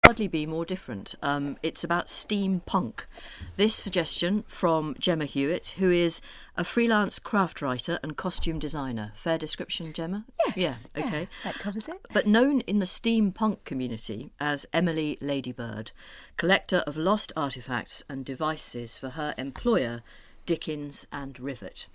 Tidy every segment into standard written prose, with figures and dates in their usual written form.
hardly be more different. It's about steampunk. This suggestion from Jema Hewitt, who is a freelance craft writer and costume designer. Fair description, Jema? Yes. Yeah, okay. Yeah, that covers it. But known in the steampunk community as Emily Ladybird, collector of lost artefacts and devices for her employer, Dickens and Rivet.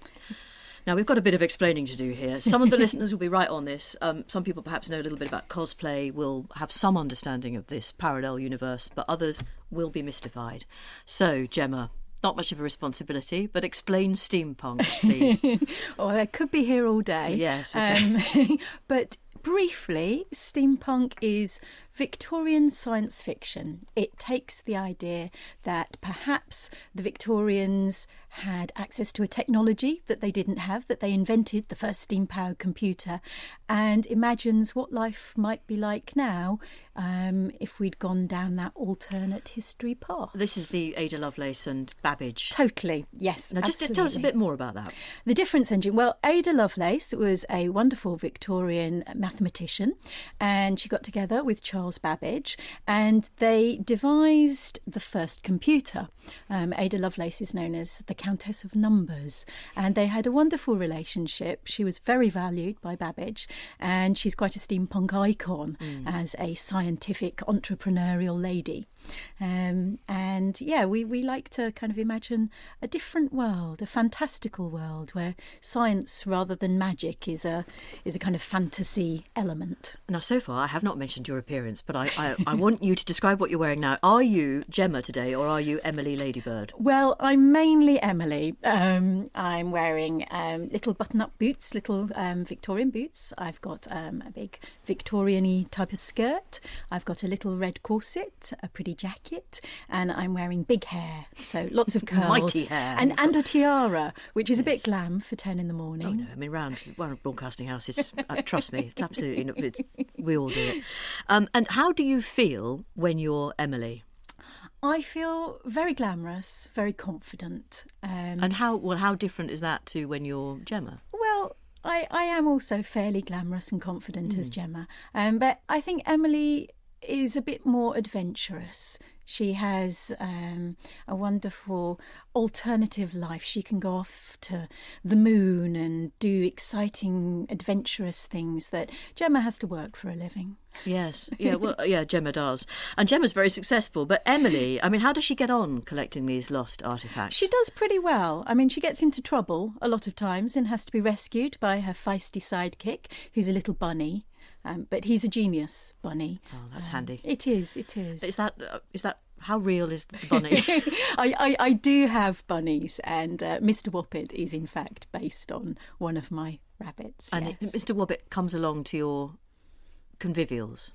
Now, we've got a bit of explaining to do here. Some of the listeners will be right on this. Some people perhaps know a little bit about cosplay, will have some understanding of this parallel universe, but others will be mystified. So, Jema, not much of a responsibility, but explain steampunk, please. Oh, I could be here all day. Yes, okay. But briefly, steampunk is Victorian science fiction. It takes the idea that perhaps the Victorians had access to a technology that they didn't have, that they invented the first steam-powered computer, and imagines what life might be like now if we'd gone down that alternate history path. This is the Ada Lovelace and Babbage. Totally, yes. Now, just tell us a bit more about that. The difference engine. Well, Ada Lovelace was a wonderful Victorian mathematician, and she got together with Charles Babbage, and they devised the first computer. Ada Lovelace is known as the Countess of Numbers, and they had a wonderful relationship. She was very valued by Babbage, and she's quite a steampunk icon as a scientific entrepreneurial lady. And yeah, we like to kind of imagine a different world, a fantastical world where science rather than magic is a kind of fantasy element. Now, so far, I have not mentioned your appearance, but I want you to describe what you're wearing now. Are you Jema today, or are you Emily Ladybird? Well, I'm mainly Emily. I'm wearing little button-up boots, little Victorian boots. I've got a big Victorian-y type of skirt. I've got a little red corset, a pretty jacket, and I'm wearing big hair, so lots of curls. Mighty hair. And a tiara, which is a bit glam for 10 in the morning. Oh, no, I mean, round broadcasting houses, trust me, it's absolutely, we all do it. And how do you feel when you're Emily? I feel very glamorous, very confident. And how different is that to when you're Jema? Well, I am also fairly glamorous and confident as Jema, but I think Emily is a bit more adventurous. She has a wonderful alternative life. She can go off to the moon and do exciting, adventurous things that Jema has to work for a living. Yes, yeah, well, yeah, Jema does. And Jema's very successful. But Emily, I mean, how does she get on collecting these lost artefacts? She does pretty well. I mean, she gets into trouble a lot of times and has to be rescued by her feisty sidekick, who's a little bunny. But he's a genius bunny. Oh, that's handy. It is. Is that how real is the bunny? I do have bunnies, and Mr. Woppet is in fact based on one of my rabbits. And yes. Mr. Wobbit comes along to your convivials?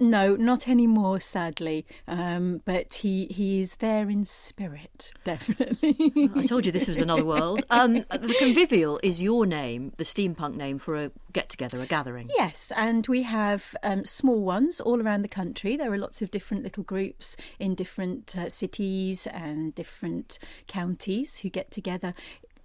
No, not anymore, sadly. But he is there in spirit, definitely. I told you this was another world. The convivial is your name, the steampunk name for a get-together, a gathering. Yes, and we have small ones all around the country. There are lots of different little groups in different cities and different counties who get together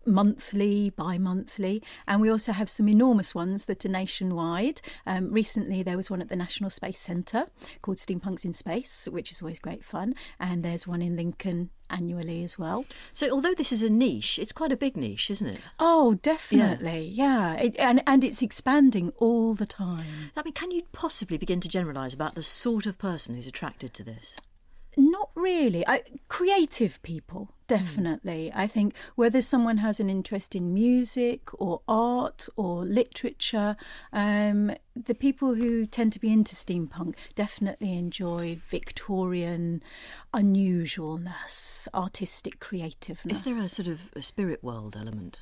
monthly, bi-monthly, and we also have some enormous ones that are nationwide. Recently there was one at the National Space Centre called Steampunks in Space, which is always great fun, and there's one in Lincoln annually as well. So although this is a niche, it's quite a big niche, isn't it? Oh, definitely, yeah. And it's expanding all the time. I mean, can you possibly begin to generalise about the sort of person who's attracted to this? Not really. Creative people, definitely. I think whether someone has an interest in music or art or literature, the people who tend to be into steampunk definitely enjoy Victorian unusualness, artistic creativeness. Is there a sort of a spirit world element?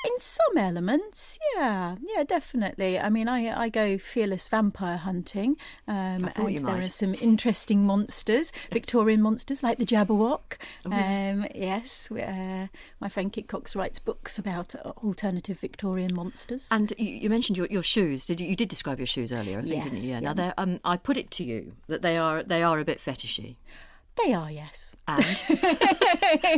In some elements, yeah, definitely. I mean, I go fearless vampire hunting, and there are some interesting monsters, yes. Victorian monsters like the Jabberwock. Oh, yes, my friend Kit Cox writes books about alternative Victorian monsters. And you mentioned your shoes. You did describe your shoes earlier, I think, yes, didn't you? Yeah. Yeah. Now, I put it to you that they are a bit fetishy. They are, yes. And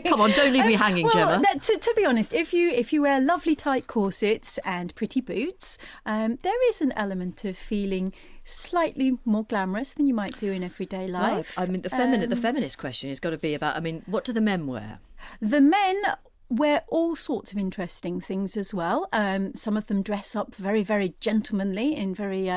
come on, don't leave me hanging, Jema. To be honest, if you wear lovely tight corsets and pretty boots, there is an element of feeling slightly more glamorous than you might do in everyday life. Right. I mean, the feminist question has got to be about, I mean, what do the men wear? The men wear all sorts of interesting things as well. Some of them dress up very, very gentlemanly in very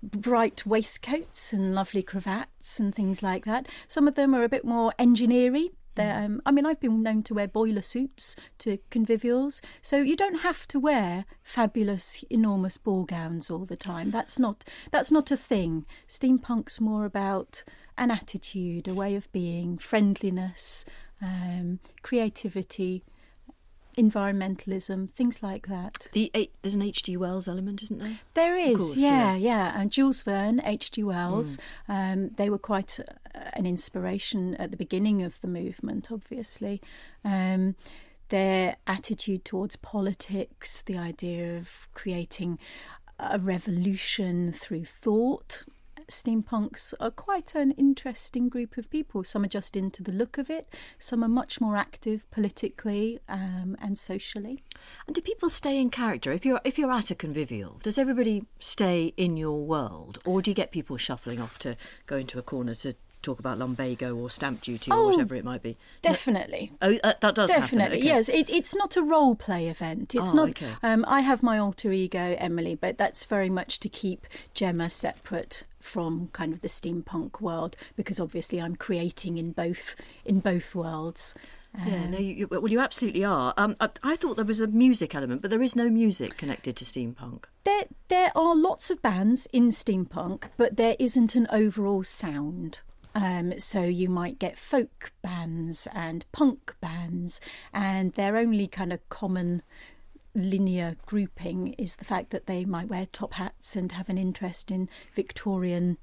bright waistcoats and lovely cravats and things like that. Some of them are a bit more engineery. I've been known to wear boiler suits to convivials, so you don't have to wear fabulous, enormous ball gowns all the time. That's not a thing. Steampunk's more about an attitude, a way of being, friendliness, creativity, environmentalism, things like that. There's an H.G. Wells element, isn't there? There is, course, yeah. And Jules Verne, H.G. Wells, they were quite an inspiration at the beginning of the movement, obviously. Their attitude towards politics, the idea of creating a revolution through thought. Steampunks are quite an interesting group of people. Some are just into the look of it. Some are much more active politically and socially. And do people stay in character? If you're at a convivial, does everybody stay in your world, or do you get people shuffling off to go into a corner to talk about lumbago or stamp duty or whatever it might be? Definitely. That does definitely, happen. Okay. Yes. It's not a role play event. It's not. Okay. I have my alter ego, Emily, but that's very much to keep Jema separate from kind of the steampunk world, because obviously I'm creating in both worlds. You absolutely are. I thought there was a music element, but there is no music connected to steampunk. There are lots of bands in steampunk, but there isn't an overall sound. So you might get folk bands and punk bands, and their only kind of common linear grouping is the fact that they might wear top hats and have an interest in Victorian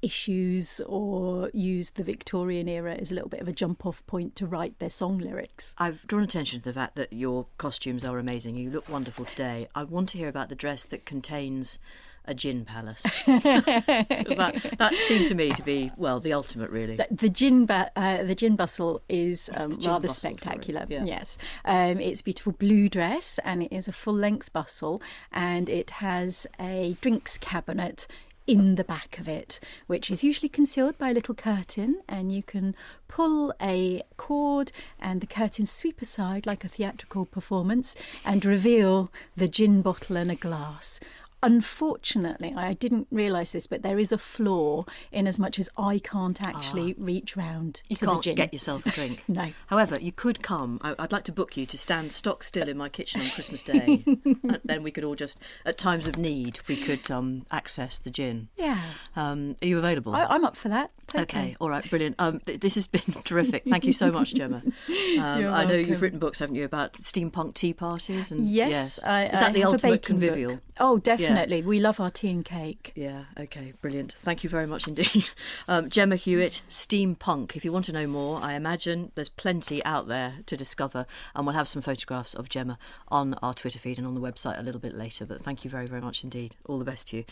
issues, or use the Victorian era as a little bit of a jump-off point to write their song lyrics. I've drawn attention to the fact that your costumes are amazing. You look wonderful today. I want to hear about the dress that contains a gin palace. that seemed to me to be, well, the ultimate, really. The gin bustle is rather spectacular. Yeah. Yes, it's a beautiful blue dress, and it is a full-length bustle, and it has a drinks cabinet in the back of it, which is usually concealed by a little curtain, and you can pull a cord and the curtains sweep aside like a theatrical performance and reveal the gin bottle and a glass. Unfortunately, I didn't realise this, but there is a flaw in as much as I can't actually reach round You to can't the gin. get yourself a drink. No. However, you could come. I'd like to book you to stand stock still in my kitchen on Christmas Day. And then we could all just, at times of need, we could access the gin. Yeah. Are you available? I'm up for that. Totally. Okay, all right, brilliant. This has been terrific. Thank you so much, Gemma. I know you've written books, haven't you, about steampunk tea parties? And Yes. is that the ultimate convivial? Book. Oh, definitely. Yeah. We love our tea and cake. Yeah, okay, brilliant. Thank you very much indeed. Gemma Hewitt, Steampunk. If you want to know more, I imagine there's plenty out there to discover, and we'll have some photographs of Gemma on our Twitter feed and on the website a little bit later. But thank you very, very much indeed. All the best to you.